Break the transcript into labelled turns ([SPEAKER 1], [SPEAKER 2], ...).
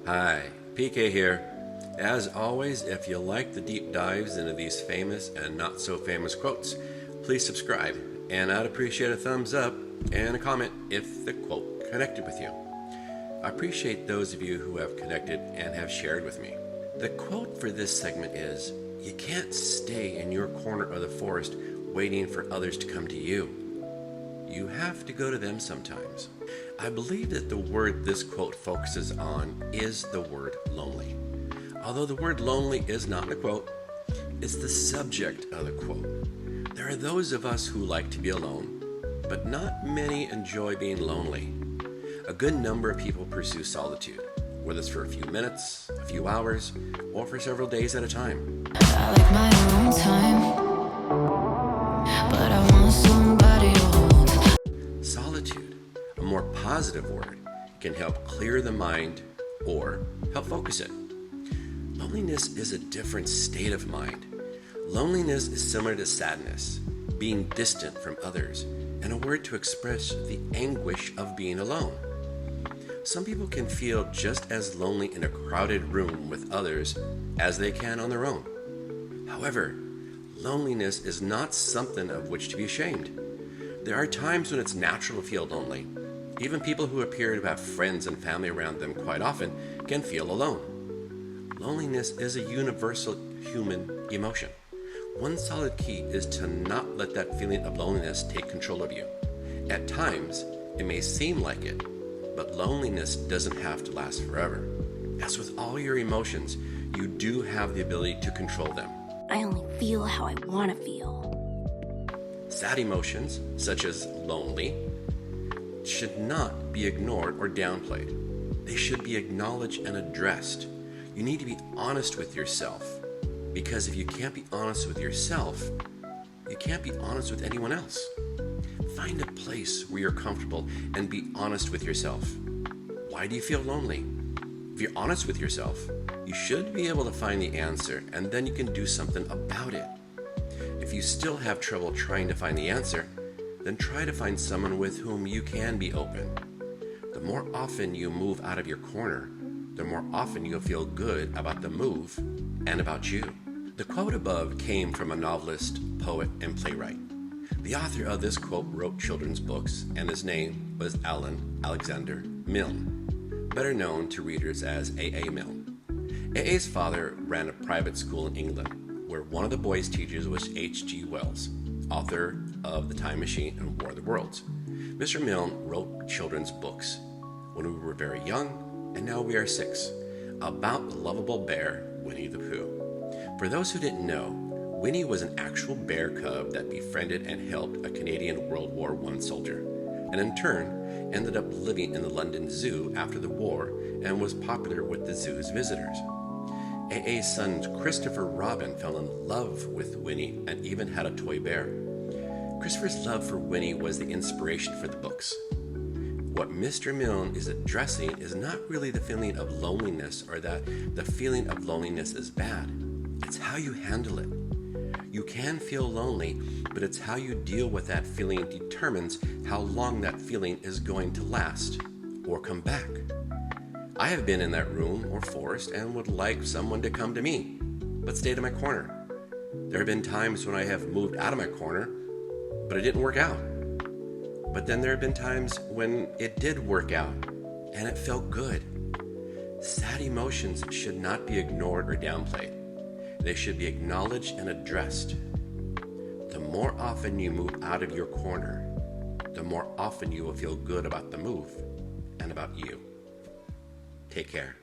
[SPEAKER 1] Hi, PK here. As always, if you like the deep dives into these famous and not so famous quotes, please subscribe, and I'd appreciate a thumbs up and a comment if the quote connected with you. I appreciate those of you who have connected and have shared with me. The quote for this segment is, "You can't stay in your corner of the forest waiting for others to come to you. You have to go to them sometimes." I believe that the word this quote focuses on is the word lonely. Although the word lonely is not in the quote, it's the subject of the quote. There are those of us who like to be alone, but not many enjoy being lonely. A good number of people pursue solitude, whether it's for a few minutes, a few hours, or for several days at a time.
[SPEAKER 2] I like my own time, but I want somebody to hold.
[SPEAKER 1] Solitude, a more positive word, can help clear the mind or help focus it. Loneliness is a different state of mind. Loneliness is similar to sadness, being distant from others, and a word to express the anguish of being alone. Some people can feel just as lonely in a crowded room with others as they can on their own. However, loneliness is not something of which to be ashamed. There are times when it's natural to feel lonely. Even people who appear to have friends and family around them quite often can feel alone. Loneliness is a universal human emotion. One solid key is to not let that feeling of loneliness take control of you. At times, it may seem like it, but loneliness doesn't have to last forever. As with all your emotions, you do have the ability to control them.
[SPEAKER 2] I only feel how I want to feel.
[SPEAKER 1] Sad emotions, such as lonely, should not be ignored or downplayed. They should be acknowledged and addressed. You need to be honest with yourself, because if you can't be honest with yourself, you can't be honest with anyone else. Find a place where you're comfortable and be honest with yourself. Why do you feel lonely? If you're honest with yourself, you should be able to find the answer, and then you can do something about it. If you still have trouble trying to find the answer, then try to find someone with whom you can be open. The more often you move out of your corner, the more often you'll feel good about the move and about you. The quote above came from a novelist, poet, and playwright. The author of this quote wrote children's books, and his name was Alan Alexander Milne, better known to readers as A.A. Milne. A.A.'s father ran a private school in England, where one of the boys' teachers was H.G. Wells, author of The Time Machine and War of the Worlds. Mr. Milne wrote children's books when we were very young, and now we are 6, about the lovable bear, Winnie the Pooh. For those who didn't know, Winnie was an actual bear cub that befriended and helped a Canadian World War I soldier, and in turn ended up living in the London Zoo after the war and was popular with the zoo's visitors. A.A.'s son Christopher Robin fell in love with Winnie and even had a toy bear. Christopher's love for Winnie was the inspiration for the books. What Mr. Milne is addressing is not really the feeling of loneliness or that the feeling of loneliness is bad. It's how you handle it. You can feel lonely, but it's how you deal with that feeling determines how long that feeling is going to last or come back. I have been in that room or forest and would like someone to come to me, but stayed in my corner. There have been times when I have moved out of my corner, but it didn't work out. But then there have been times when it did work out, and it felt good. Sad emotions should not be ignored or downplayed. They should be acknowledged and addressed. The more often you move out of your corner, the more often you will feel good about the move and about you. Take care.